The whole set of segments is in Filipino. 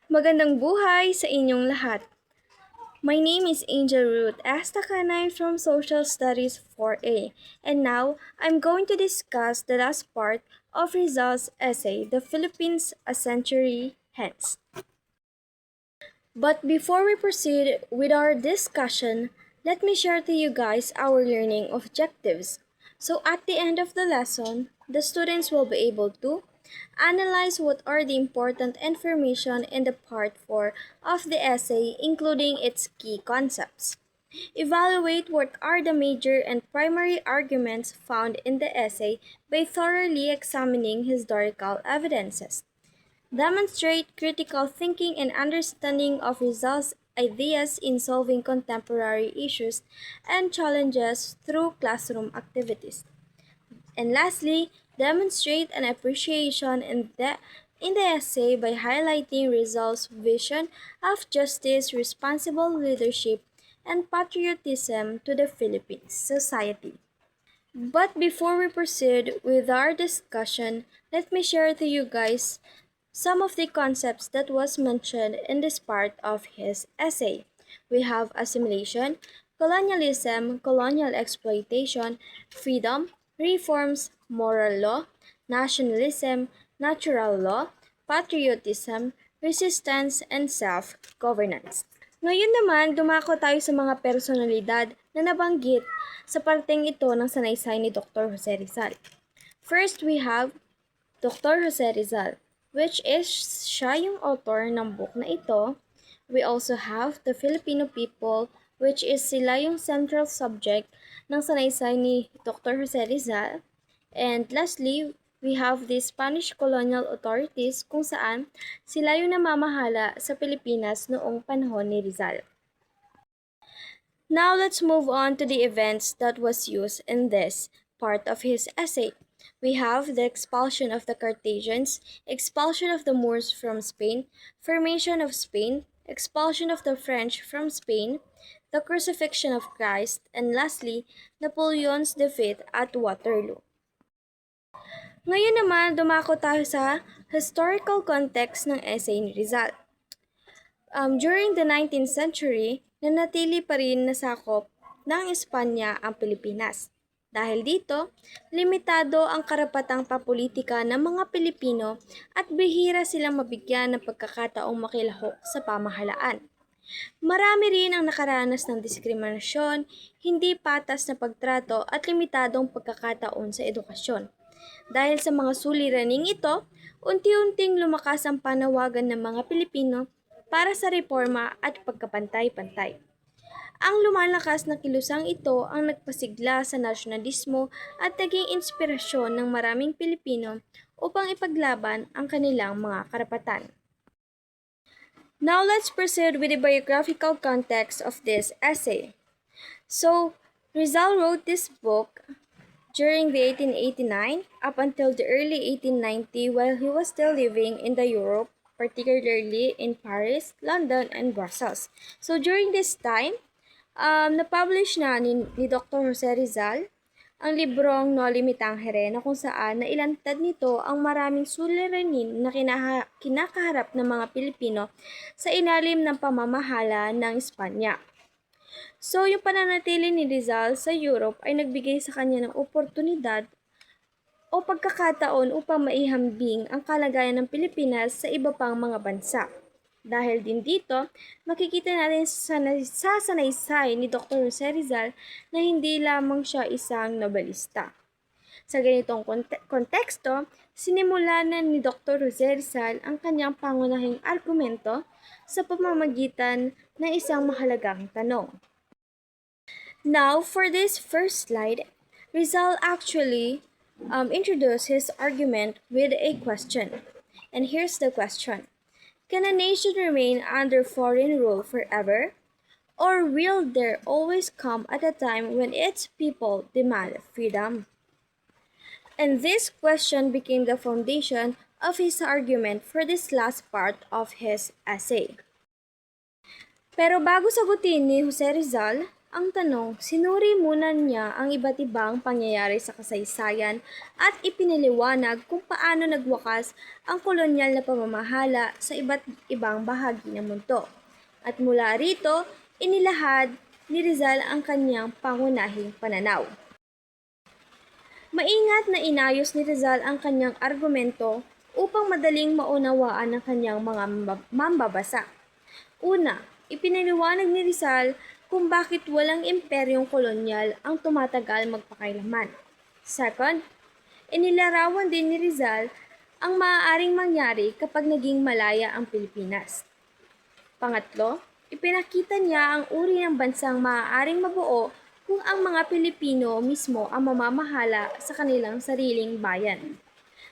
Magandang buhay sa inyong lahat. My name is Angel Ruth Astacanay from Social Studies 4A, and now I'm going to discuss the last part of Rizal's essay, The Philippines a Century Hence. But before we proceed with our discussion, let me share to you guys our learning objectives. So at the end of the lesson, the students will be able to analyze what are the important information in the part 4 of the essay, including its key concepts. Evaluate what are the major and primary arguments found in the essay by thoroughly examining historical evidences. Demonstrate critical thinking and understanding of results ideas in solving contemporary issues and challenges through classroom activities. And lastly, demonstrate an appreciation in the essay by highlighting Rizal's vision of justice, responsible leadership, and patriotism to the Philippines society. But before we proceed with our discussion, let me share to you guys some of the concepts that was mentioned in this part of his essay. We have assimilation, colonialism, colonial exploitation, freedom, reforms, moral law, nationalism, natural law, patriotism, resistance, and self-governance. Ngayon naman, dumako tayo sa mga personalidad na nabanggit sa parteng ito ng sanaysay ni Dr. Jose Rizal. First, we have Dr. Jose Rizal, which is siya yung author ng book na ito. We also have the Filipino people, which is sila yung central subject ng sanaysay ni Dr. Jose Rizal. And lastly, we have the Spanish colonial authorities kung saan sila yung namamahala sa Pilipinas noong panahon ni Rizal. Now let's move on to the events that was used in this part of his essay. We have the expulsion of the Carthaginians, expulsion of the Moors from Spain, formation of Spain, expulsion of the French from Spain, the crucifixion of Christ, and lastly, Napoleon's defeat at Waterloo. Ngayon naman, dumako tayo sa historical context ng essay ni Rizal. During the 19th century, nanatili pa rin nasakop ng Espanya ang Pilipinas. Dahil dito, limitado ang karapatang papolitika ng mga Pilipino at bihira silang mabigyan ng pagkakataong makilahok sa pamahalaan. Marami rin ang nakaranas ng diskriminasyon, hindi patas na pagtrato at limitadong pagkakataon sa edukasyon. Dahil sa mga suliraning ito, unti-unting lumakas ang panawagan ng mga Pilipino para sa reforma at pagkapantay-pantay. Ang lumalakas na kilusang ito ang nagpasigla sa nasyonalismo at naging inspirasyon ng maraming Pilipino upang ipaglaban ang kanilang mga karapatan. Now let's proceed with the biographical context of this essay. So, Rizal wrote this book during the 1889 up until the early 1890 while he was still living in the Europe, particularly in Paris, London, and Brussels. So during this time, na-publish na ni Dr. Jose Rizal ang librong No Limitangere na kung saan nailantad nito ang maraming suliranin na kinakaharap ng mga Pilipino sa ilalim ng pamamahala ng Espanya. So, yung pananatili ni Rizal sa Europe ay nagbigay sa kanya ng oportunidad o pagkakataon upang maihambing ang kalagayan ng Pilipinas sa iba pang mga bansa. Dahil din dito, makikita natin sa sanaysay ni Dr. Jose Rizal na hindi lamang siya isang novelista. Sa ganitong konteksto, sinimulan na ni Dr. Jose Rizal ang kanyang pangunahing argumento sa pamamagitan ng isang mahalagang tanong. Now, for this first slide, Rizal actually introduced his argument with a question. And here's the question. Can a nation remain under foreign rule forever? Or will there always come at a time when its people demand freedom? And this question became the foundation of his argument for this last part of his essay. Pero bago sagutin ni Jose Rizal Ang tanong, sinuri muna niya ang iba't ibang pangyayari sa kasaysayan at ipinaliwanag kung paano nagwakas ang kolonyal na pamamahala sa iba't ibang bahagi ng mundo. At mula rito, inilahad ni Rizal ang kanyang pangunahing pananaw. Maingat na inayos ni Rizal ang kanyang argumento upang madaling maunawaan ng kanyang mga mambabasa. Una, ipinaliwanag ni Rizal kung bakit walang imperyong kolonyal ang tumatagal magpakailanman. Second, inilarawan din ni Rizal ang maaaring mangyari kapag naging malaya ang Pilipinas. Pangatlo, ipinakita niya ang uri ng bansang maaaring mabuo kung ang mga Pilipino mismo ang mamamahala sa kanilang sariling bayan.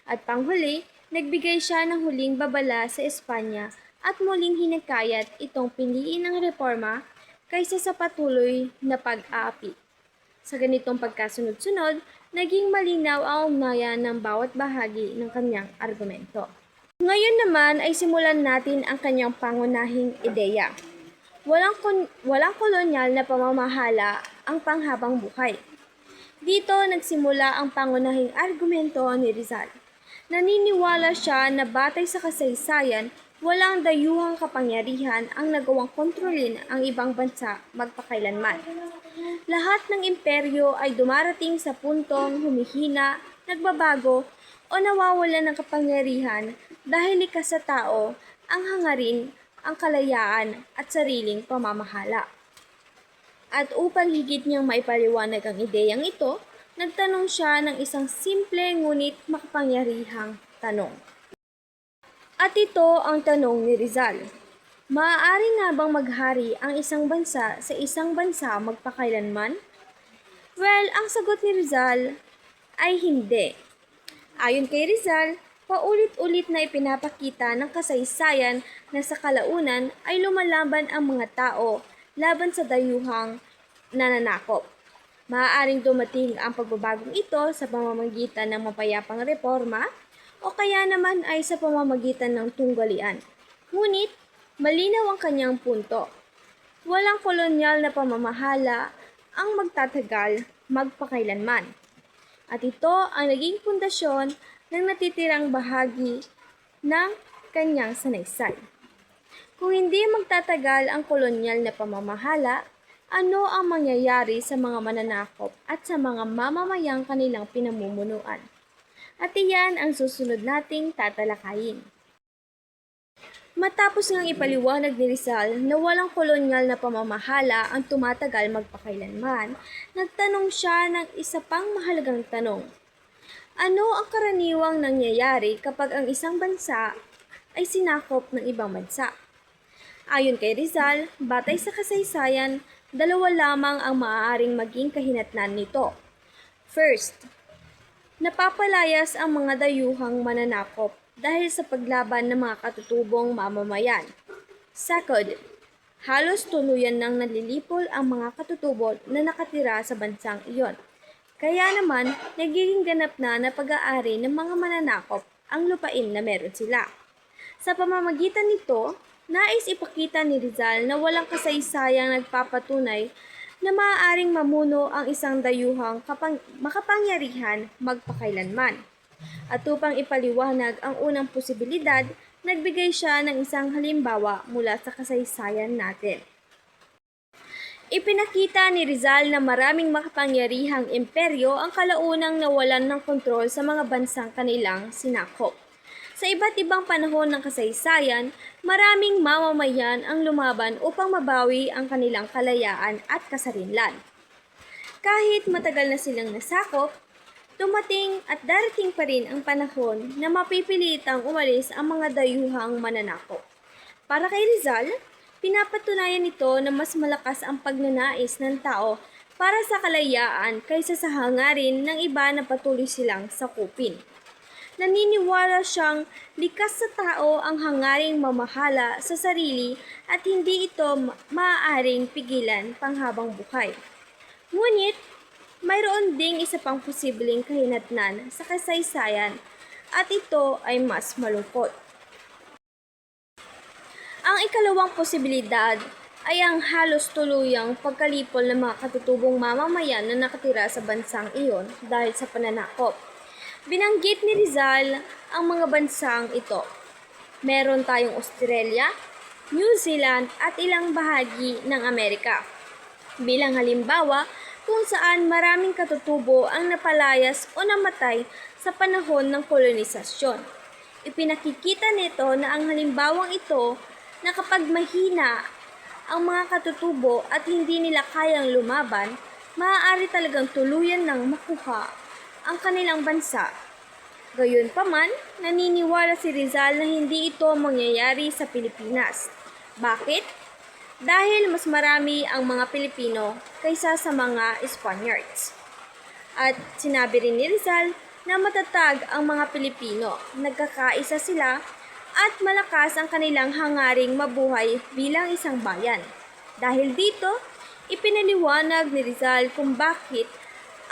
At panghuli, nagbigay siya ng huling babala sa Espanya at muling hinakayat itong piliin ng reforma kaysa sa patuloy na pag-aapi. Sa ganitong pagkasunod-sunod, naging malinaw ang ugnayan ng bawat bahagi ng kanyang argumento. Ngayon naman ay simulan natin ang kanyang pangunahing ideya. Walang kolonyal na pamamahala ang panghabang buhay. Dito nagsimula ang pangunahing argumento ni Rizal. Naniniwala siya na batay sa kasaysayan, walang dayuhang kapangyarihan ang nagawang kontrolin ang ibang bansa magpakailanman. Lahat ng imperyo ay dumarating sa puntong humihina, nagbabago, o nawawalan ng kapangyarihan dahil likas sa tao ang hangarin, ang kalayaan at sariling pamamahala. At upang higit niyang maipaliwanag ang ideyang ito, nagtanong siya ng isang simple ngunit makapangyarihang tanong. At ito ang tanong ni Rizal. Maaari nga bang maghari ang isang bansa sa isang bansa magpakailanman? Well, ang sagot ni Rizal ay hindi. Ayon kay Rizal, paulit-ulit na ipinapakita ng kasaysayan na sa kalaunan ay lumalaban ang mga tao laban sa dayuhang nananakop. Maaaring dumating ang pagbabagong ito sa pamamagitan ng mapayapang reforma o kaya naman ay sa pamamagitan ng tunggalian. Ngunit, malinaw ang kanyang punto. Walang kolonyal na pamamahala ang magtatagal magpakailanman. At ito ang naging pundasyon ng natitirang bahagi ng kanyang sanaysay. Kung hindi magtatagal ang kolonyal na pamamahala, ano ang mangyayari sa mga mananakop at sa mga mamamayang kanilang pinamumunuan? At iyan ang susunod nating tatalakayin. Matapos ngang ipaliwanag ni Rizal na walang kolonyal na pamamahala ang tumatagal magpakailanman, nagtanong siya ng isa pang mahalagang tanong. Ano ang karaniwang nangyayari kapag ang isang bansa ay sinakop ng ibang bansa? Ayon kay Rizal, batay sa kasaysayan, dalawa lamang ang maaaring maging kahinatnan nito. First, napapalayas ang mga dayuhang mananakop dahil sa paglaban ng mga katutubong mamamayan. Second, halos tuluyan nang nalilipol ang mga katutubo na nakatira sa bansang iyon. Kaya naman, nagiging ganap na pag-aari ng mga mananakop ang lupain na meron sila. Sa pamamagitan nito, nais ipakita ni Rizal na walang kasaysayang nagpapatunay na maaaring mamuno ang isang dayuhang makapangyarihan magpakailanman. At upang ipaliwanag ang unang posibilidad, nagbigay siya ng isang halimbawa mula sa kasaysayan natin. Ipinakita ni Rizal na maraming makapangyarihang imperyo ang kalaunang nawalan ng kontrol sa mga bansang kanilang sinakop. Sa iba't ibang panahon ng kasaysayan, maraming mamamayan ang lumaban upang mabawi ang kanilang kalayaan at kasarinlan. Kahit matagal na silang nasakop, dumating at darating pa rin ang panahon na mapipilitang umalis ang mga dayuhang mananakop. Para kay Rizal, pinapatunayan nito na mas malakas ang pagnanais ng tao para sa kalayaan kaysa sa hangarin ng iba na patuloy silang sakupin. Naniniwala siyang likas sa tao ang hangaring mamahala sa sarili at hindi ito maaaring pigilan panghabang buhay. Ngunit, mayroon ding isa pang posibleng kahinatnan sa kasaysayan at ito ay mas malungkot. Ang ikalawang posibilidad ay ang halos tuluyang pagkalipol ng mga katutubong mamamayan na nakatira sa bansang iyon dahil sa pananakop. Binanggit ni Rizal ang mga bansang ito. Meron tayong Australia, New Zealand at ilang bahagi ng Amerika. Bilang halimbawa kung saan maraming katutubo ang napalayas o namatay sa panahon ng kolonisasyon. Ipinakikita nito na ang halimbawang ito na kapag mahina ang mga katutubo at hindi nila kayang lumaban, maaari talagang tuluyan ng makuha ang kanilang bansa. Gayunpaman, naniniwala si Rizal na hindi ito mangyayari sa Pilipinas. Bakit? Dahil mas marami ang mga Pilipino kaysa sa mga Spaniards. At sinabi rin ni Rizal na matatag ang mga Pilipino, nagkakaisa sila at malakas ang kanilang hangaring mabuhay bilang isang bayan. Dahil dito, ipinaliwanag ni Rizal kung bakit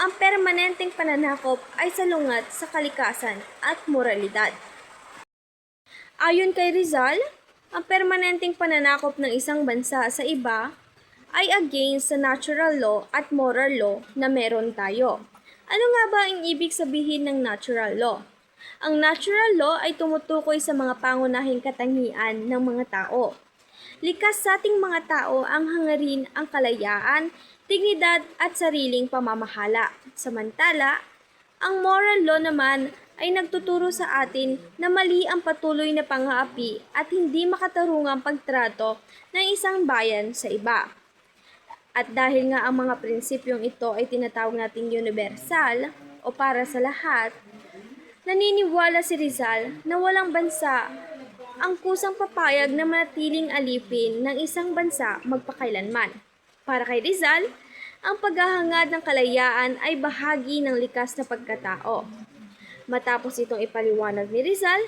ang permanenteng pananakop ay salungat sa kalikasan at moralidad. Ayon kay Rizal, ang permanenteng pananakop ng isang bansa sa iba ay against sa natural law at moral law na meron tayo. Ano nga ba ang ibig sabihin ng natural law? Ang natural law ay tumutukoy sa mga pangunahing katangian ng mga tao. Likas sa ating mga tao ang hangarin ang kalayaan, dignidad at sariling pamamahala. Samantala, ang moral law naman ay nagtuturo sa atin na mali ang patuloy na pang-aapi at hindi makatarungang pagtrato ng isang bayan sa iba. At dahil nga ang mga prinsipyong ito ay tinatawag nating universal o para sa lahat, naniniwala si Rizal na walang bansa ang kusang papayag na manatiling alipin ng isang bansa magpakailanman. Para kay Rizal, ang paghahangad ng kalayaan ay bahagi ng likas na pagkatao. Matapos itong ipaliwanag ni Rizal,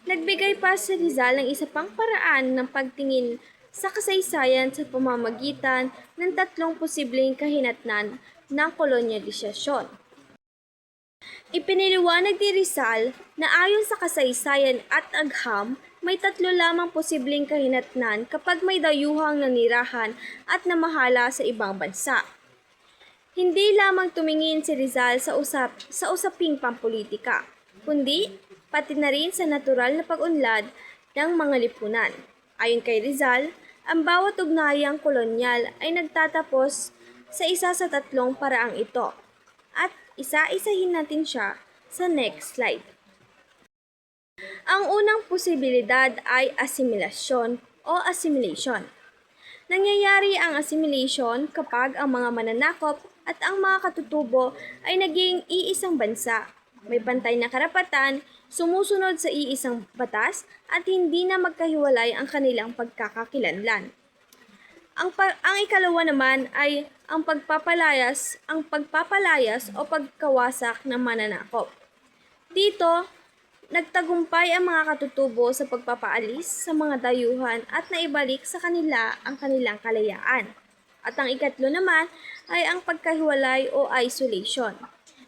nagbigay pa si Rizal ng isa pang paraan ng pagtingin sa kasaysayan sa pamamagitan ng tatlong posibleng kahinatnan ng kolonyalisasyon. Ipiniliwanag ni Rizal na ayon sa kasaysayan at agham, may tatlo lamang posibleng kahinatnan kapag may dayuhang nanirahan at namahala sa ibang bansa. Hindi lamang tumingin si Rizal sa usaping pampolitika, kundi pati na rin sa natural na pag-unlad ng mga lipunan. Ayon kay Rizal, ang bawat ugnayang kolonyal ay nagtatapos sa isa sa tatlong paraang ito. At isa-isahin natin siya sa next slide. Ang unang posibilidad ay asimilasyon o assimilation. Nangyayari ang assimilation kapag ang mga mananakop at ang mga katutubo ay naging iisang bansa. May pantay na karapatan, sumusunod sa iisang batas at hindi na magkahiwalay ang kanilang pagkakakilanlan. Ang ikalawa naman ay ang pagpapalayas o pagkawasak ng mananakop. Dito, nagtagumpay ang mga katutubo sa pagpapaalis sa mga dayuhan at naibalik sa kanila ang kanilang kalayaan. At ang ikatlo naman ay ang pagkahiwalay o isolation.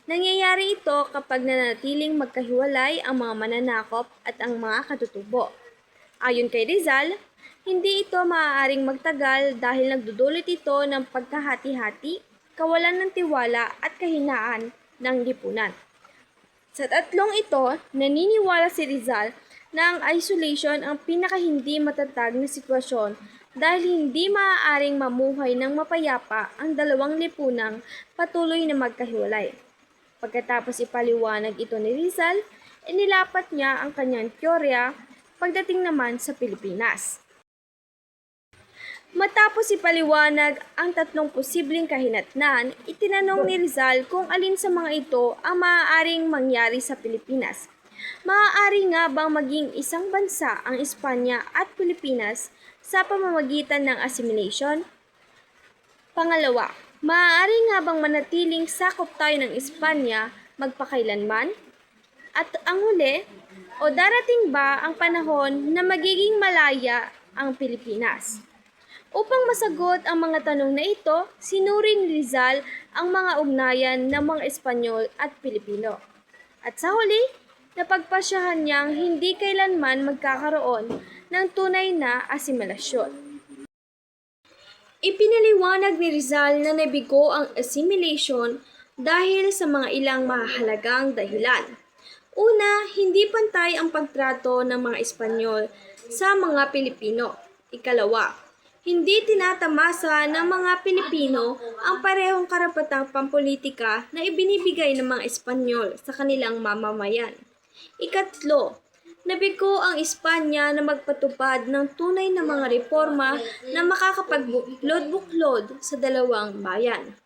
Nangyayari ito kapag nanatiling magkahiwalay ang mga mananakop at ang mga katutubo. Ayon kay Rizal, hindi ito maaaring magtagal dahil nagdudulot ito ng pagkahati-hati, kawalan ng tiwala at kahinaan ng lipunan. Sa tatlong ito, naniniwala si Rizal na ang isolation ang pinakahindi matatag na sitwasyon dahil hindi maaaring mamuhay ng mapayapa ang dalawang lipunang patuloy na magkahiwalay. Pagkatapos ipaliwanag ito ni Rizal, inilapat niya ang kanyang teorya pagdating naman sa Pilipinas. Matapos ipaliwanag ang tatlong posibleng kahinatnan, itinanong ni Rizal kung alin sa mga ito ang maaaring mangyari sa Pilipinas. Maaari nga bang maging isang bansa ang Espanya at Pilipinas sa pamamagitan ng assimilation? Pangalawa, maaari nga bang manatiling sakop tayo ng Espanya magpakailanman? At ang huli, o darating ba ang panahon na magiging malaya ang Pilipinas? Upang masagot ang mga tanong na ito, sinuri ni Rizal ang mga ugnayan ng mga Espanyol at Pilipino. At sa huli, napagpasyahan niyang hindi kailanman magkakaroon ng tunay na asimilasyon. Ipinaliwanag ni Rizal na nabigo ang assimilation dahil sa mga ilang mahalagang dahilan. Una, hindi pantay ang pagtrato ng mga Espanyol sa mga Pilipino. Ikalawa, hindi tinatamasa ng mga Pilipino ang parehong karapatang pampolitika na ibinibigay ng mga Espanyol sa kanilang mamamayan. Ikatlo, nabigo ang Espanya na magpatupad ng tunay na mga reforma na makakapagbuklod-buklod sa dalawang bayan.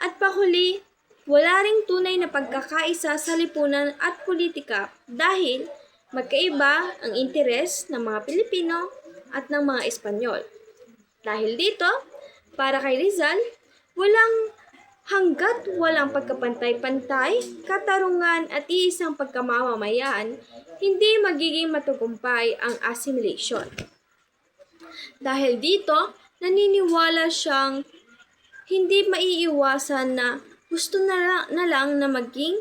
At panghuli, wala ring tunay na pagkakaisa sa lipunan at politika dahil magkaiba ang interes ng mga Pilipino at ng mga Espanyol. Dahil dito, para kay Rizal, hanggat walang pagkapantay-pantay, katarungan at iisang pagkamamamayaan, hindi magiging matagumpay ang assimilation. Dahil dito, naniniwala siyang hindi maiiwasan na gusto na lang na maging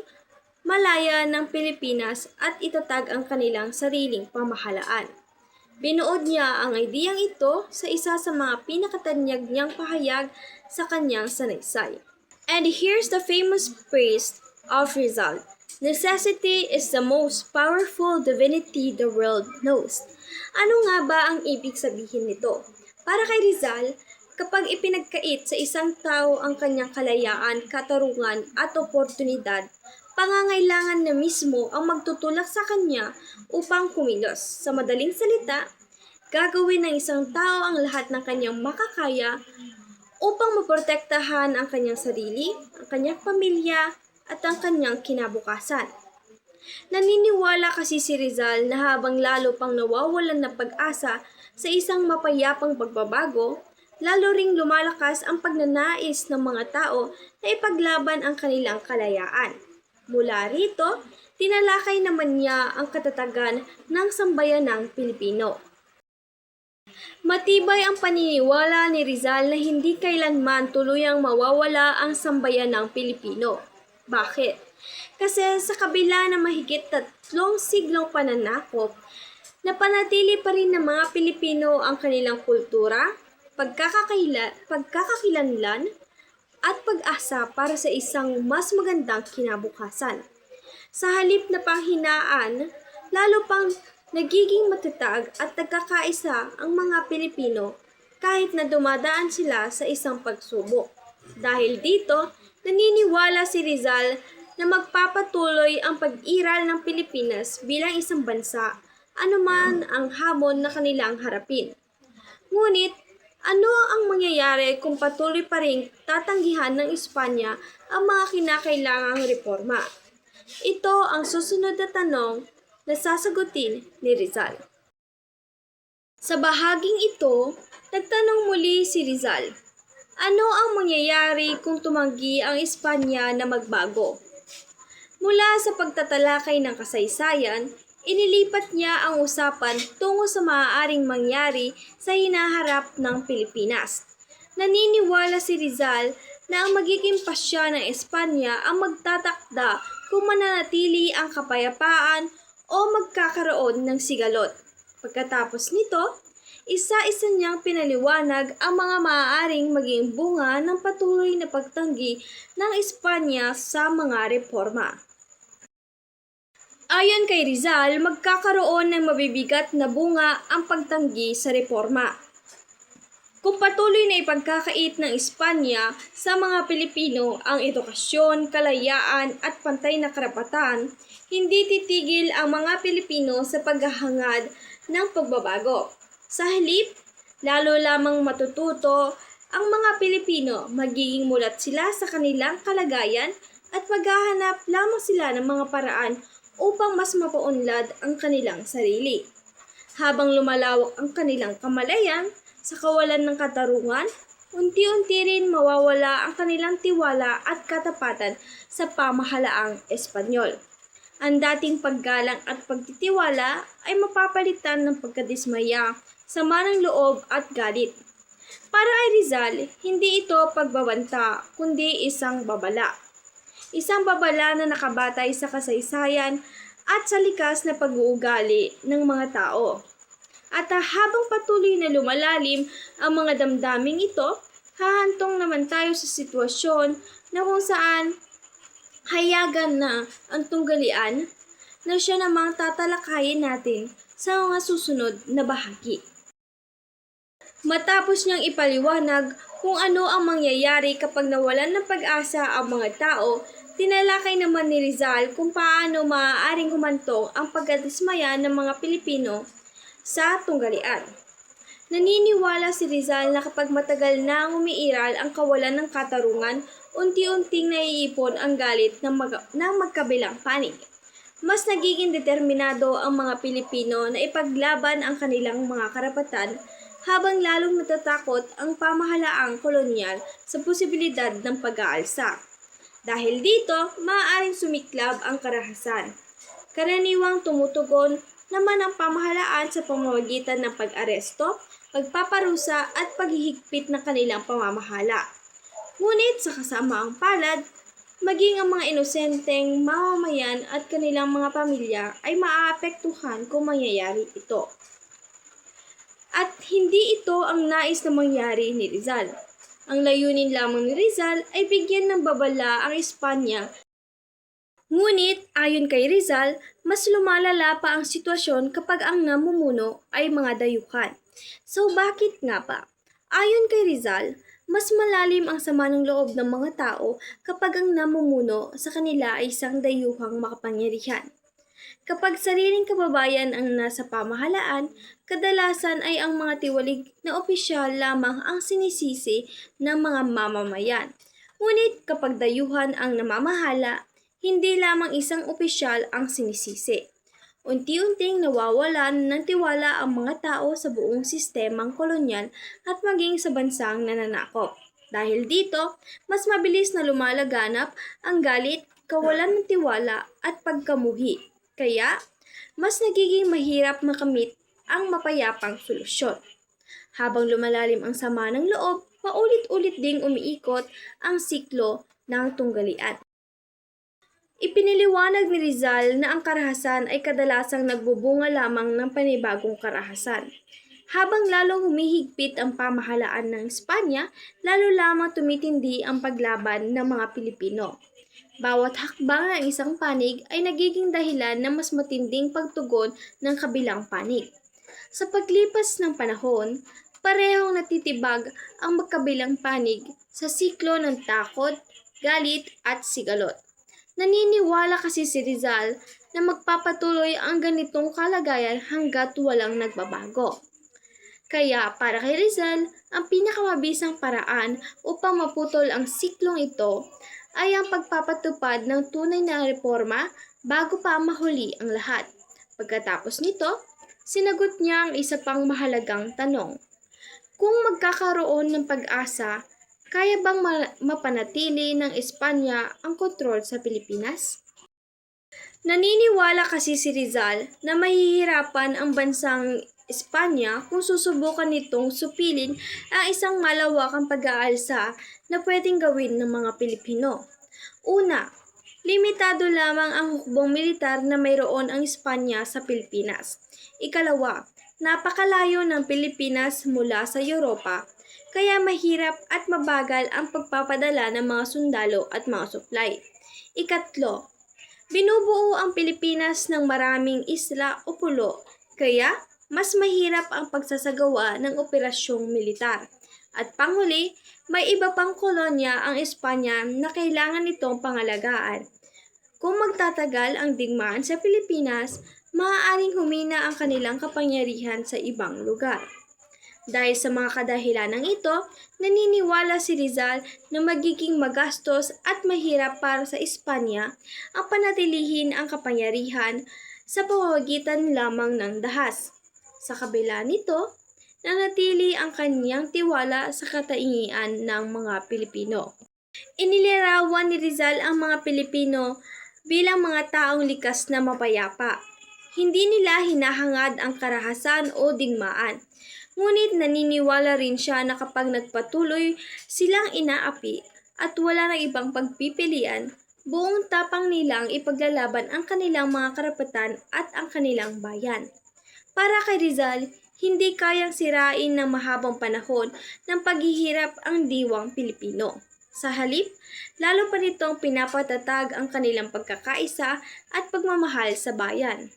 malaya ng Pilipinas at itatag ang kanilang sariling pamahalaan. Binuod niya ang ideyang ito sa isa sa mga pinakatanyag niyang pahayag sa kanyang sanaysay. And here's the famous phrase of Rizal: "Necessity is the most powerful divinity the world knows." Ano nga ba ang ibig sabihin nito? Para kay Rizal, kapag ipinagkait sa isang tao ang kanyang kalayaan, katarungan at oportunidad, pangangailangan na mismo ang magtutulak sa kanya upang kumilos. Sa madaling salita, gagawin ng isang tao ang lahat ng kanyang makakaya upang maprotektahan ang kanyang sarili, ang kanyang pamilya, at ang kanyang kinabukasan. Naniniwala kasi si Rizal na habang lalo pang nawawalan ng pag-asa sa isang mapayapang pagbabago, lalo ring lumalakas ang pagnanais ng mga tao na ipaglaban ang kanilang kalayaan. Mula rito, tinalakay naman niya ang katatagan ng sambayanang Pilipino. Matibay ang paniniwala ni Rizal na hindi kailanman tuluyang mawawala ang sambayanang Pilipino. Bakit? Kasi sa kabila ng mahigit 3 siglong pananakop, napanatili pa rin ng mga Pilipino ang kanilang kultura, pagkakakilanlan, at pag-asa para sa isang mas magandang kinabukasan. Sa halip na panghinaan, lalo pang nagiging matatag at nagkakaisa ang mga Pilipino kahit na dumadaan sila sa isang pagsubok. Dahil dito, naniniwala si Rizal na magpapatuloy ang pag-iral ng Pilipinas bilang isang bansa, anuman ang hamon na kanilang harapin. Ngunit, ano ang mangyayari kung patuloy pa rin tatanggihan ng Espanya ang mga kinakailangang reforma? Ito ang susunod na tanong na sasagutin ni Rizal. Sa bahaging ito, nagtanong muli si Rizal, ano ang mangyayari kung tumanggi ang Espanya na magbago? Mula sa pagtatalakay ng kasaysayan, inilipat niya ang usapan tungo sa maaaring mangyari sa hinaharap ng Pilipinas. Naniniwala si Rizal na ang magiging pasya ng Espanya ang magtatakda kung mananatili ang kapayapaan o magkakaroon ng sigalot. Pagkatapos nito, isa-isa niyang pinaliwanag ang mga maaaring maging bunga ng patuloy na pagtanggi ng Espanya sa mga reforma. Ayon kay Rizal, magkakaroon ng mabibigat na bunga ang pagtanggi sa reforma. Kung patuloy na ipagkakait ng Espanya sa mga Pilipino ang edukasyon, kalayaan at pantay na karapatan, hindi titigil ang mga Pilipino sa paghahangad ng pagbabago. Sa halip, lalo lamang matututo ang mga Pilipino, magiging mulat sila sa kanilang kalagayan at maghahanap lamang sila ng mga paraan upang mas mapaunlad ang kanilang sarili. Habang lumalawak ang kanilang kamalayan sa kawalan ng katarungan, unti-unti rin mawawala ang kanilang tiwala at katapatan sa pamahalaang Espanyol. Ang dating paggalang at pagtitiwala ay mapapalitan ng pagkadismaya, sama ng loob at galit. Para kay Rizal, hindi ito pagbabanta kundi isang babala. Isang babala na nakabatay sa kasaysayan at sa likas na pag-uugali ng mga tao. At habang patuloy na lumalalim ang mga damdaming ito, hahantong naman tayo sa sitwasyon na kung saan hayagan na ang tunggalian na siya namang tatalakayin natin sa mga susunod na bahagi. Matapos niyang ipaliwanag kung ano ang mangyayari kapag nawalan ng pag-asa ang mga tao, tinalakay naman ni Rizal kung paano maaaring humantong ang pagkadismaya ng mga Pilipino sa tunggalian. Naniniwala si Rizal na kapag matagal na umiiral ang kawalan ng katarungan, unti-unting naiipon ang galit ng magkabilang panig. Mas nagiging determinado ang mga Pilipino na ipaglaban ang kanilang mga karapatan habang lalong natatakot ang pamahalaang kolonyal sa posibilidad ng pag-aalsa. Dahil dito, maaaring sumiklab ang karahasan. Karaniwang tumutugon naman ang pamahalaan sa pamamagitan ng pag-aresto, pagpaparusa at paghihigpit ng kanilang pamamahala. Ngunit sa kasamaang palad, maging ang mga inosenteng mamamayan at kanilang mga pamilya ay maaapektuhan kung mangyayari ito. At hindi ito ang nais na mangyari ni Rizal. Ang layunin lamang ni Rizal ay bigyan ng babala ang Espanya. Ngunit ayon kay Rizal, mas lumalala pa ang sitwasyon kapag ang namumuno ay mga dayuhan. So bakit nga ba? Ayon kay Rizal, mas malalim ang sama ng loob ng mga tao kapag ang namumuno sa kanila ay isang dayuhang makapangyarihan. Kapag sariling kababayan ang nasa pamahalaan, kadalasan ay ang mga tiwalig na opisyal lamang ang sinisisi ng mga mamamayan. Ngunit kapag dayuhan ang namamahala, hindi lamang isang opisyal ang sinisisi. Unti-unting nawawalan ng tiwala ang mga tao sa buong sistemang kolonyal at maging sa bansang nananakop. Dahil dito, mas mabilis na lumalaganap ang galit, kawalan ng tiwala at pagkamuhi. Kaya, mas nagiging mahirap makamit ang mapayapang solusyon. Habang lumalalim ang sama ng loob, paulit-ulit ding umiikot ang siklo ng tunggalian. Ipiniliwanag ni Rizal na ang karahasan ay kadalasang nagbubunga lamang ng panibagong karahasan. Habang lalong humihigpit ang pamahalaan ng Espanya, lalo lamang tumitindi ang paglaban ng mga Pilipino. Bawat hakbang ng isang panig ay nagiging dahilan ng mas matinding pagtugon ng kabilang panig. Sa paglipas ng panahon, parehong natitibag ang magkabilang panig sa siklo ng takot, galit at sigalot. Naniniwala kasi si Rizal na magpapatuloy ang ganitong kalagayan hanggat walang nagbabago. Kaya para kay Rizal, ang pinakamabisang paraan upang maputol ang siklong ito ay ang pagpapatupad ng tunay na reforma bago pa mahuli ang lahat. Pagkatapos nito, sinagot niya ang isa pang mahalagang tanong. Kung magkakaroon ng pag-asa, kaya bang mapanatili ng Espanya ang kontrol sa Pilipinas? Naniniwala kasi si Rizal na mahihirapan ang bansang Espanya kung susubukan nitong supilin ang isang malawakang pag-aalsa na pwedeng gawin ng mga Pilipino. Una, limitado lamang ang hukbong militar na mayroon ang Espanya sa Pilipinas. Ikalawa, napakalayo ng Pilipinas mula sa Europa, kaya mahirap at mabagal ang pagpapadala ng mga sundalo at mga supply. Ikatlo, binubuo ang Pilipinas ng maraming isla o pulo, kaya mas mahirap ang pagsasagawa ng operasyong militar. At panghuli, may iba pang kolonya ang Espanya na kailangan nitong pangalagaan. Kung magtatagal ang digmaan sa Pilipinas, maaaring humina ang kanilang kapangyarihan sa ibang lugar. Dahil sa mga kadahilanang ito, naniniwala si Rizal na magiging magastos at mahirap para sa Espanya ang panatilihin ang kapangyarihan sa pamamagitan lamang ng dahas. Sa kabila nito, nanatili ang kanyang tiwala sa kataingian ng mga Pilipino. Inilarawan ni Rizal ang mga Pilipino bilang mga taong likas na mapayapa. Hindi nila hinahangad ang karahasan o digmaan. Ngunit naniniwala rin siya na kapag nagpatuloy silang inaapi at wala ng ibang pagpipilian, buong tapang nilang ipaglalaban ang kanilang mga karapatan at ang kanilang bayan. Para kay Rizal, hindi kayang sirain ng mahabang panahon ng paghihirap ang diwang Pilipino. Sa halip, lalo pa nitong pinapatatag ang kanilang pagkakaisa at pagmamahal sa bayan.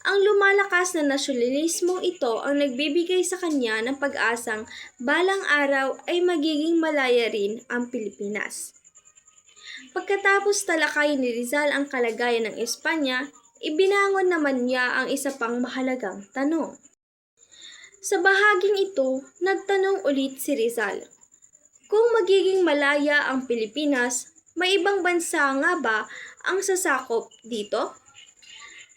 Ang lumalakas na nasyonalismong ito ang nagbibigay sa kanya ng pag-asang balang araw ay magiging malaya rin ang Pilipinas. Pagkatapos talakayin ni Rizal ang kalagayan ng Espanya, ibinangon naman niya ang isa pang mahalagang tanong. Sa bahaging ito, nagtanong ulit si Rizal, kung magiging malaya ang Pilipinas, may ibang bansa nga ba ang sasakop dito?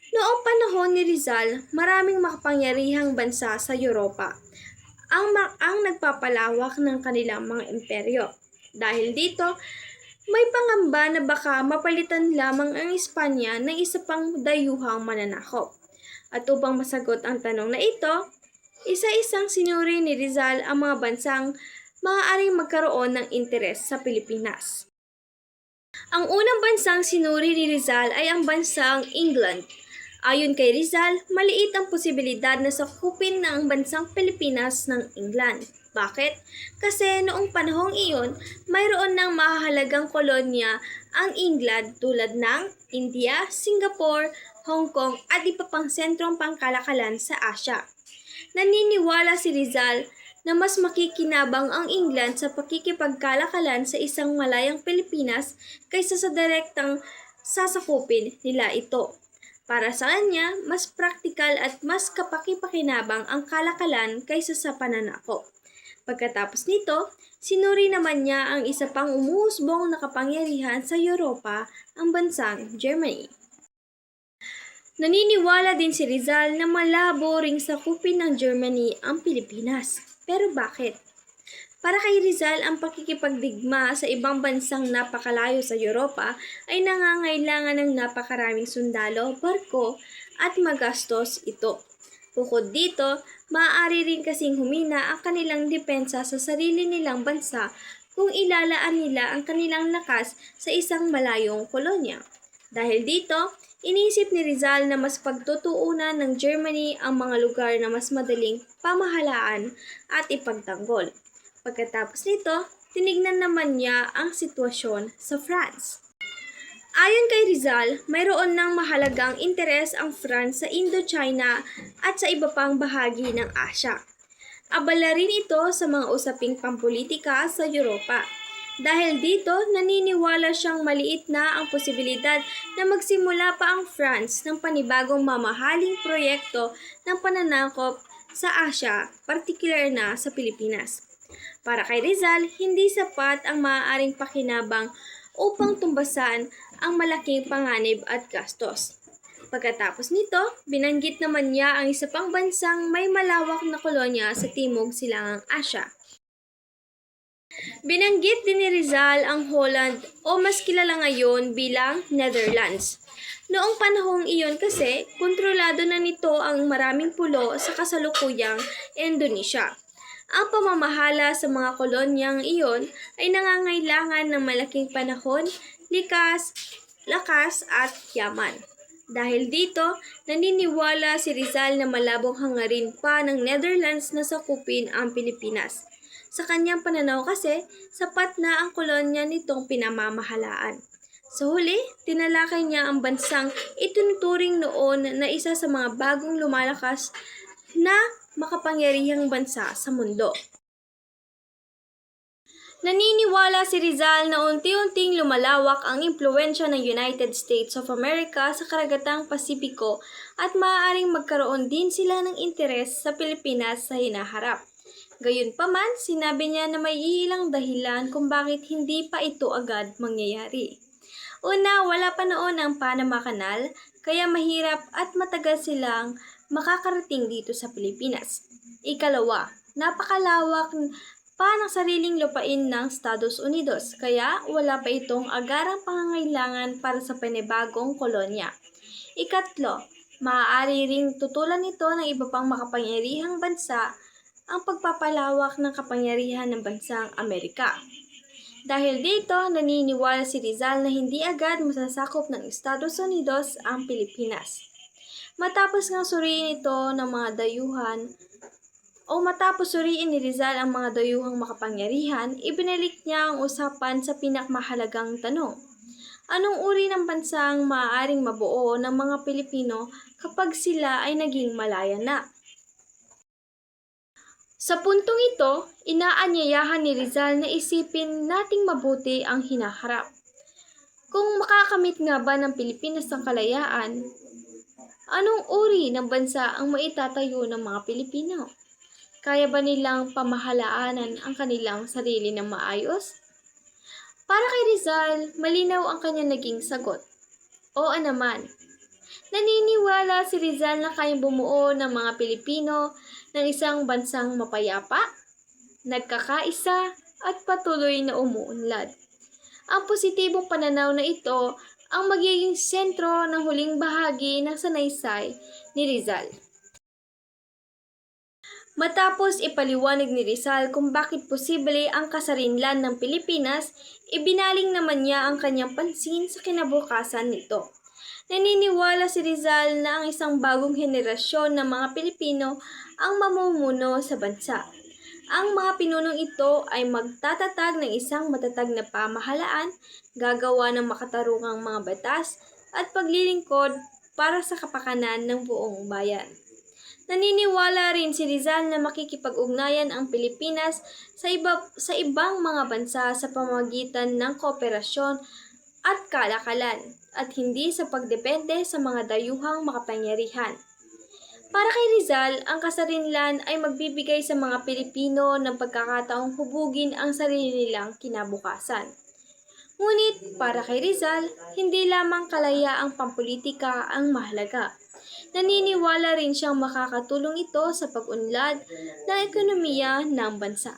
Noong panahon ni Rizal, maraming makapangyarihang bansa sa Europa ang nagpapalawak ng kanilang mga imperyo. Dahil dito, may pangamba na baka mapalitan lamang ang Espanya ng isa pang dayuhang mananakop. At upang masagot ang tanong na ito, isa-isang sinuri ni Rizal ang mga bansang maaaring magkaroon ng interes sa Pilipinas. Ang unang bansang sinuri ni Rizal ay ang bansang England. Ayon kay Rizal, maliit ang posibilidad na sakupin na ang bansang Pilipinas ng England. Bakit? Kasi noong panahong iyon, mayroon ng mahalagang kolonya ang England tulad ng India, Singapore, Hong Kong at iba pang sentrong pangkalakalan sa Asya. Naniniwala si Rizal na mas makikinabang ang England sa pakikipagkalakalan sa isang malayang Pilipinas kaysa sa direktang sasakupin nila ito. Para sa kanya, mas praktikal at mas kapakipakinabang ang kalakalan kaysa sa pananakop. Pagkatapos nito, sinuri naman niya ang isa pang umuusbong na kapangyarihan sa Europa, ang bansang Germany. Naniniwala din si Rizal na malabo ring sakupin ng Germany ang Pilipinas. Pero bakit? Para kay Rizal, ang pakikipagdigma sa ibang bansang napakalayo sa Europa ay nangangailangan ng napakaraming sundalo, barko at magastos ito. Bukod dito, maaari rin kasing humina ang kanilang depensa sa sarili nilang bansa kung ilalaan nila ang kanilang lakas sa isang malayong kolonya. Dahil dito, iniisip ni Rizal na mas pagtutuunan ng Germany ang mga lugar na mas madaling pamahalaan at ipagtanggol. Pagkatapos nito, tinignan naman niya ang sitwasyon sa France. Ayon kay Rizal, mayroon ng mahalagang interes ang France sa Indochina at sa iba pang bahagi ng Asya. Abala rin ito sa mga usaping pampolitika sa Europa. Dahil dito, naniniwala siyang maliit na ang posibilidad na magsimula pa ang France ng panibagong mamahaling proyekto ng pananakop sa Asya, partikular na sa Pilipinas. Para kay Rizal, hindi sapat ang maaaring pakinabang upang tumbasan ang malaking panganib at gastos. Pagkatapos nito, binanggit naman niya ang isa pang bansang may malawak na kolonya sa Timog Silangang Asya. Binanggit din ni Rizal ang Holland o mas kilala ngayon bilang Netherlands. Noong panahong iyon kasi, kontrolado na nito ang maraming pulo sa kasalukuyang Indonesia. Ang pamamahala sa mga kolonyang iyon ay nangangailangan ng malaking panahon, lakas at yaman. Dahil dito, naniniwala si Rizal na malabong hangarin pa ng Netherlands na sakupin ang Pilipinas. Sa kanyang pananaw kasi, sapat na ang kolonya nitong pinamamahalaan. Sa huli, tinalakay niya ang bansang itunuturing noon na isa sa mga bagong lumalakas na makapangyarihang bansa sa mundo. Naniniwala si Rizal na unti-unting lumalawak ang impluwensya ng United States of America sa karagatang Pasipiko at maaaring magkaroon din sila ng interes sa Pilipinas sa hinaharap. Gayunpaman, sinabi niya na may ilang dahilan kung bakit hindi pa ito agad mangyayari. Una, wala pa noon ang Panama Canal, kaya mahirap at matagal silang makakarating dito sa Pilipinas. Ikalawa, napakalawak pa ng sariling lupain ng Estados Unidos, kaya wala pa itong agarang pangangailangan para sa panibagong kolonya. Ikatlo, maaari ring tutulan ito ng iba pang makapangyarihang bansa ang pagpapalawak ng kapangyarihan ng bansang Amerika. Dahil dito, naniniwala si Rizal na hindi agad masasakop ng Estados Unidos ang Pilipinas. Matapos ngang suriin ito ng mga dayuhan, matapos suriin ni Rizal ang mga dayuhang makapangyarihan, ibinalik niya ang usapan sa pinakmahalagang tanong. Anong uri ng bansa ang maaaring mabuo ng mga Pilipino kapag sila ay naging malaya na? Sa puntong ito, inaanyayahan ni Rizal na isipin nating mabuti ang hinaharap. Kung makakamit nga ba ng Pilipinas ang kalayaan, anong uri ng bansa ang maitatayo ng mga Pilipino? Kaya ba nilang pamahalaanan ang kanilang sarili ng maayos? Para kay Rizal, malinaw ang kanyang naging sagot. Oo naman. Naniniwala si Rizal na kayang bumuo ng mga Pilipino ng isang bansang mapayapa, nagkakaisa, at patuloy na umuunlad. Ang positibong pananaw na ito ang magiging sentro ng huling bahagi ng sanaysay ni Rizal. Matapos ipaliwanag ni Rizal kung bakit posible ang kasarinlan ng Pilipinas, ibinaling naman niya ang kanyang pansin sa kinabukasan nito. Naniniwala si Rizal na ang isang bagong henerasyon ng mga Pilipino ang mamumuno sa bansa. Ang mga pinunong ito ay magtatatag ng isang matatag na pamahalaan, gagawa ng makatarungang mga batas, at paglilingkod para sa kapakanan ng buong bayan. Naniniwala rin si Rizal na makikipag-ugnayan ang Pilipinas sa ibang mga bansa sa pamamagitan ng kooperasyon at kalakalan at hindi sa pagdepende sa mga dayuhang makapangyarihan. Para kay Rizal, ang kasarinlan ay magbibigay sa mga Pilipino ng pagkakataong hubugin ang sarili nilang kinabukasan. Ngunit para kay Rizal, hindi lamang kalayaang pampolitika ang mahalaga. Naniniwala rin siyang makakatulong ito sa pag-unlad ng ekonomiya ng bansa.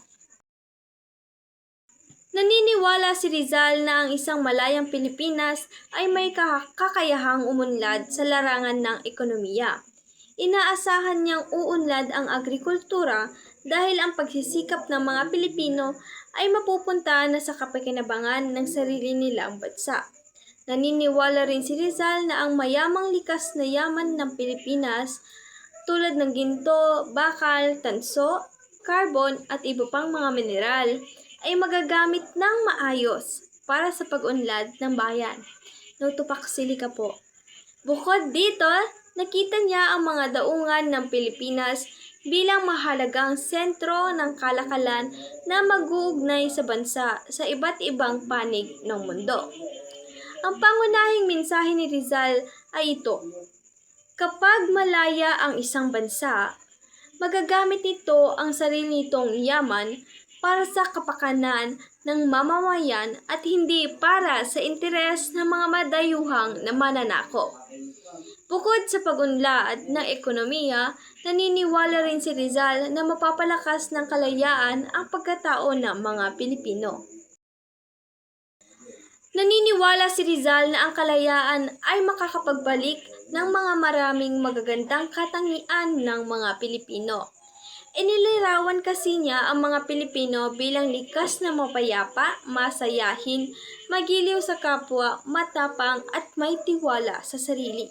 Naniniwala si Rizal na ang isang malayang Pilipinas ay may kakayahang umunlad sa larangan ng ekonomiya. Inaasahan niyang uunlad ang agrikultura dahil ang pagsisikap ng mga Pilipino ay mapupunta na sa kapakinabangan ng sarili nilang bansa. Naniniwala rin si Rizal na ang mayamang likas na yaman ng Pilipinas tulad ng ginto, bakal, tanso, carbon at iba pang mga mineral ay magagamit ng maayos para sa pag-unlad ng bayan. Tupak Silika po. Bukod dito, nakita niya ang mga daungan ng Pilipinas bilang mahalagang sentro ng kalakalan na mag-uugnay sa bansa sa iba't ibang panig ng mundo. Ang pangunahing mensahe ni Rizal ay ito: kapag malaya ang isang bansa, magagamit nito ang sarili nitong yaman para sa kapakanan ng mamamayan at hindi para sa interes ng mga madayuhang na mananakop. Bukod sa pag-unlad ng ekonomiya, naniniwala rin si Rizal na mapapalakas ng kalayaan ang pagkatao ng mga Pilipino. Naniniwala si Rizal na ang kalayaan ay makakapagbalik ng mga maraming magagandang katangian ng mga Pilipino. Inilarawan kasi niya ang mga Pilipino bilang likas na mapayapa, masayahin, magiliw sa kapwa, matapang at may tiwala sa sarili.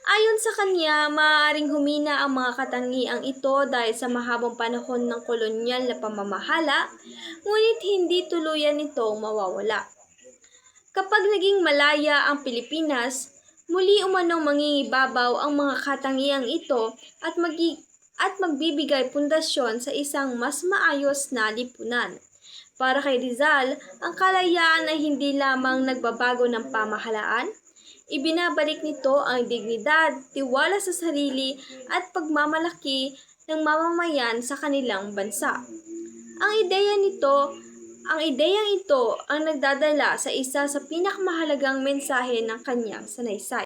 Ayon sa kanya, maaaring humina ang mga katangiang ito dahil sa mahabang panahon ng kolonyal na pamamahala, ngunit hindi tuluyan itong mawawala. Kapag naging malaya ang Pilipinas, muli umanong mangingibabaw ang mga katangiang ito at magbibigay pundasyon sa isang mas maayos na lipunan. Para kay Rizal, ang kalayaan ay hindi lamang nagbabago ng pamahalaan, ibinabalik nito ang dignidad, tiwala sa sarili at pagmamalaki ng mamamayan sa kanilang bansa. Ang ideyang ito ang nagdadala sa isa sa pinakamahalagang mensahe ng kanyang sanaysay.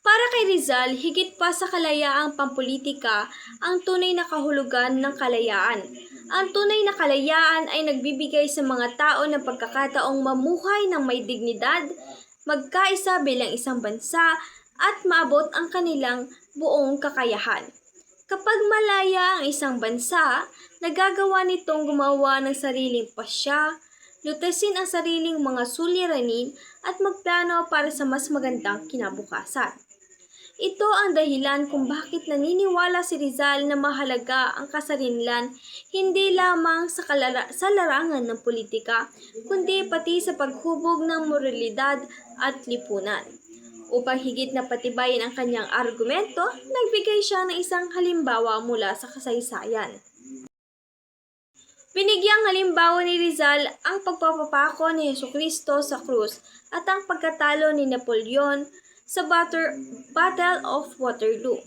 Para kay Rizal, higit pa sa kalayaang pampolitika ang tunay na kahulugan ng kalayaan. Ang tunay na kalayaan ay nagbibigay sa mga tao ng pagkakataong mamuhay ng may dignidad, magkaisa bilang isang bansa, at maabot ang kanilang buong kakayahan. Kapag malaya ang isang bansa, nagagawa nitong gumawa ng sariling pasya, lutasin ang sariling mga suliranin at magplano para sa mas magandang kinabukasan. Ito ang dahilan kung bakit naniniwala si Rizal na mahalaga ang kasarinlan hindi lamang sa larangan ng politika, kundi pati sa paghubog ng moralidad at lipunan. Upang higit na patibayin ang kanyang argumento, nagbigay siya ng isang halimbawa mula sa kasaysayan. Binigyang halimbawa ni Rizal ang pagpapapako ni Hesukristo sa krus at ang pagkatalo ni Napoleon sa Battle of Waterloo.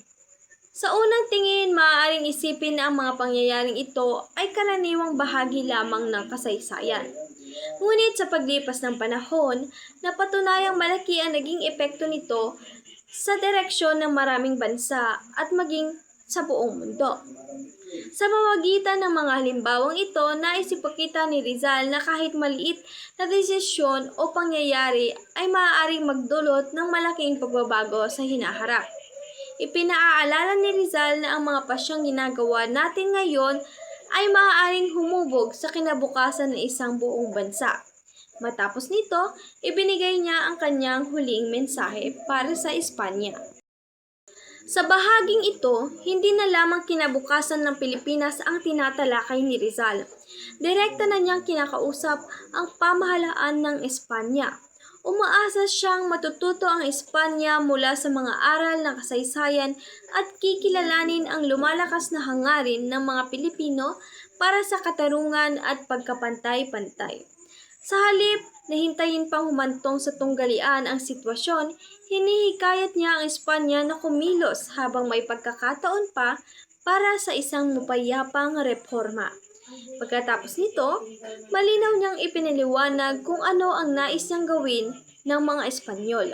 Sa unang tingin, maaaring isipin na ang mga pangyayaring ito ay karaniwang bahagi lamang ng kasaysayan. Ngunit sa paglipas ng panahon, napatunayang malaki ang naging epekto nito sa direksyon ng maraming bansa at maging sa buong mundo. Sa pamamagitan ng mga halimbawang ito, nais ipakita ni Rizal na kahit maliit na desisyon o pangyayari ay maaaring magdulot ng malaking pagbabago sa hinaharap. Ipinaalala ni Rizal na ang mga pasyang ginagawa natin ngayon ay maaaring humubog sa kinabukasan ng isang buong bansa. Matapos nito, ibinigay niya ang kanyang huling mensahe para sa Espanya. Sa bahaging ito, hindi na lamang kinabukasan ng Pilipinas ang tinatalakay ni Rizal. Direkta na niyang kinakausap ang pamahalaan ng Espanya. Umaasa siyang matututo ang Espanya mula sa mga aral ng kasaysayan at kikilalanin ang lumalakas na hangarin ng mga Pilipino para sa katarungan at pagkapantay-pantay. Sa halip na hintayin pang humantong sa tunggalian ang sitwasyon, hinihikayat niya ang Espanya na kumilos habang may pagkakataon pa para sa isang mapayapang reforma. Pagkatapos nito, malinaw niyang ipinaliwanag kung ano ang nais niyang gawin ng mga Espanyol.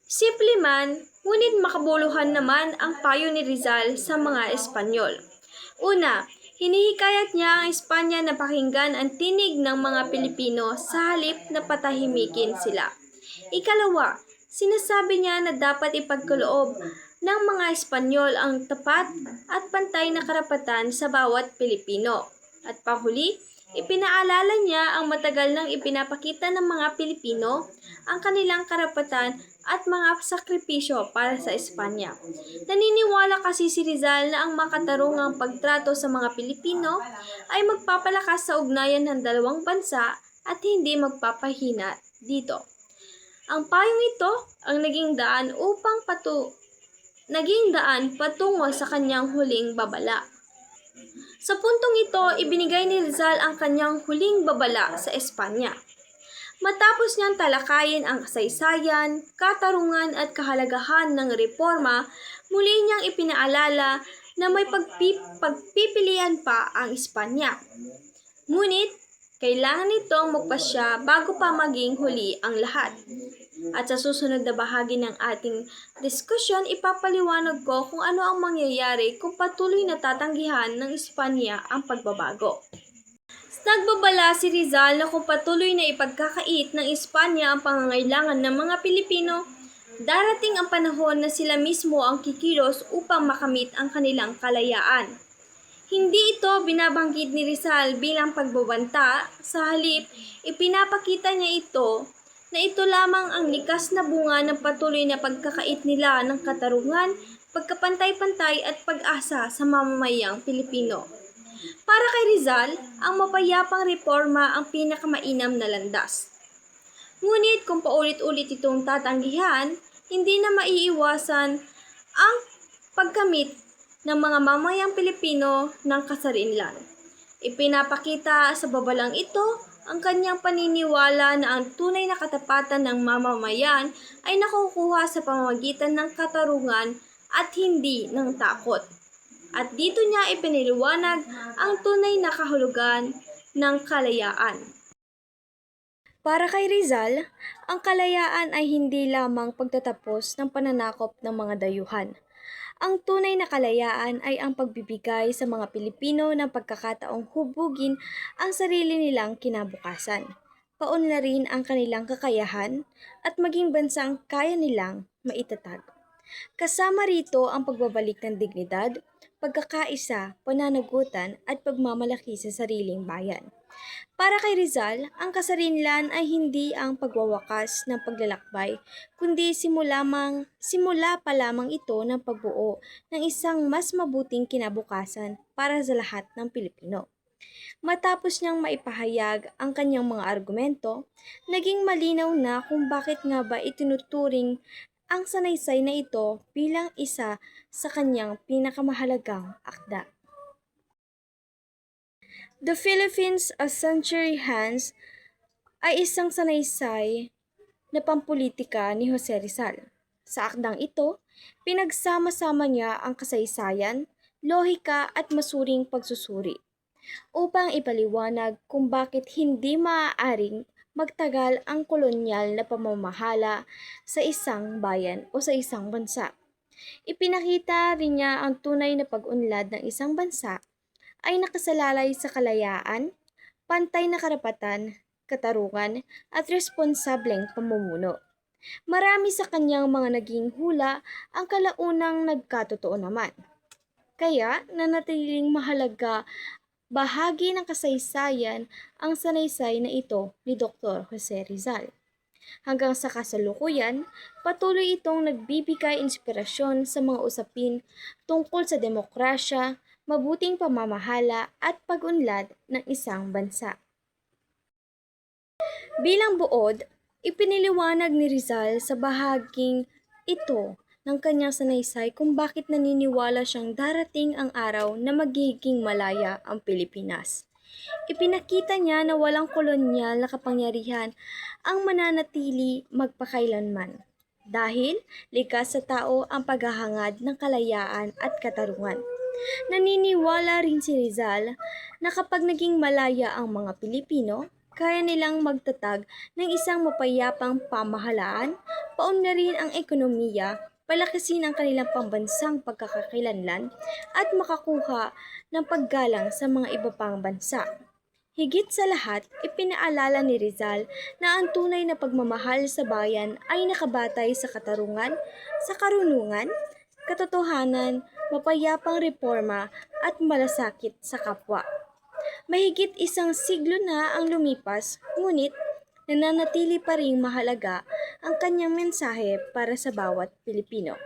Simple man, ngunit makabuluhan naman ang payo ni Rizal sa mga Espanyol. Una, hinihikayat niya ang Espanya na pakinggan ang tinig ng mga Pilipino sa halip na patahimikin sila. Ikalawa, sinasabi niya na dapat ipagkaloob ng mga Espanyol ang tapat at pantay na karapatan sa bawat Pilipino. At panghuli, ipinaalala niya ang matagal nang ipinapakita ng mga Pilipino ang kanilang karapatan at mga sakripisyo para sa Espanya. Naniniwala kasi si Rizal na ang makatarungang pagtrato sa mga Pilipino ay magpapalakas sa ugnayan ng dalawang bansa at hindi magpapahina dito. Ang payong ito ang naging daan patungo sa kanyang huling babala. Sa puntong ito, ibinigay ni Rizal ang kanyang huling babala sa Espanya. Matapos niyang talakayin ang kasaysayan, katarungan at kahalagahan ng reforma, muli niyang ipinaalala na may pagpipilian pa ang Espanya. Ngunit, kailangan nitong magpasya bago pa maging huli ang lahat. At sa susunod na bahagi ng ating diskusyon, ipapaliwanag ko kung ano ang mangyayari kung patuloy na tatanggihan ng Espanya ang pagbabago. Nagbabala si Rizal na kung patuloy na ipagkakait ng Espanya ang pangangailangan ng mga Pilipino, darating ang panahon na sila mismo ang kikilos upang makamit ang kanilang kalayaan. Hindi ito binabanggit ni Rizal bilang pagbabanta, sa halip ipinapakita niya na ito lamang ang likas na bunga ng patuloy na pagkakait nila ng katarungan, pagkapantay-pantay at pag-asa sa mamamayang Pilipino. Para kay Rizal, ang mapayapang reforma ang pinakamainam na landas. Ngunit kung paulit-ulit itong tatanggihan, hindi na maiiwasan ang pagkamit ng mga mamayang Pilipino ng kasarinlan. Ipinapakita sa babalang ito ang kanyang paniniwala na ang tunay na katapatan ng mamamayan ay nakukuha sa pamamagitan ng katarungan at hindi ng takot. At dito niya ipiniliwanag ang tunay na kahulugan ng kalayaan. Para kay Rizal, ang kalayaan ay hindi lamang pagtatapos ng pananakop ng mga dayuhan. Ang tunay na kalayaan ay ang pagbibigay sa mga Pilipino ng pagkakataong hubugin ang sarili nilang kinabukasan, paunlarin ang kanilang kakayahan, at maging bansang kaya nilang maitatag. Kasama rito ang pagbabalik ng dignidad, pagkakaisa, pananagutan at pagmamalaki sa sariling bayan. Para kay Rizal, ang kasarinlan ay hindi ang pagwawakas ng paglalakbay, kundi simula pa lamang ito ng pagbuo ng isang mas mabuting kinabukasan para sa lahat ng Pilipino. Matapos niyang maipahayag ang kanyang mga argumento, naging malinaw na kung bakit nga ba itinuturing ang sanaysay na ito bilang isa sa kanyang pinakamahalagang akda. The Philippines a Century Hence ay isang sanaysay na pampulitika ni Jose Rizal. Sa akdang ito, pinagsama-sama niya ang kasaysayan, lohika at masuring pagsusuri upang ipaliwanag kung bakit hindi maaaring magtagal ang kolonyal na pamamahala sa isang bayan o sa isang bansa. Ipinakita rin niya ang tunay na pag-unlad ng isang bansa ay nakasalalay sa kalayaan, pantay na karapatan, katarungan at responsableng pamumuno. Marami sa kanyang mga naging hula ang kalaunang nagkatotoo naman. Kaya nanatiling mahalaga bahagi ng kasaysayan ang sanaysay na ito ni Dr. Jose Rizal. Hanggang sa kasalukuyan, patuloy itong nagbibigay inspirasyon sa mga usapin tungkol sa demokrasya, mabuting pamamahala at pag-unlad ng isang bansa. Bilang buod, ipiniliwanag ni Rizal sa bahaging ito ng kanyang sanaysay kung bakit naniniwala siyang darating ang araw na magiging malaya ang Pilipinas. Ipinakita niya na walang kolonyal na kapangyarihan ang mananatili magpakailanman dahil likas sa tao ang paghahangad ng kalayaan at katarungan. Naniniwala rin si Rizal na kapag naging malaya ang mga Pilipino, kaya nilang magtatag ng isang mapayapang pamahalaan, paunlarin ang ekonomiya, palakasin ang kanilang pambansang pagkakakilanlan at makakuha ng paggalang sa mga iba pang bansa. Higit sa lahat, ipinaalala ni Rizal na ang tunay na pagmamahal sa bayan ay nakabatay sa katarungan, sa karunungan, katotohanan, mapayapang reforma at malasakit sa kapwa. Mahigit isang siglo na ang lumipas, ngunit nananatili pa ring mahalaga ang kanyang mensahe para sa bawat Pilipino.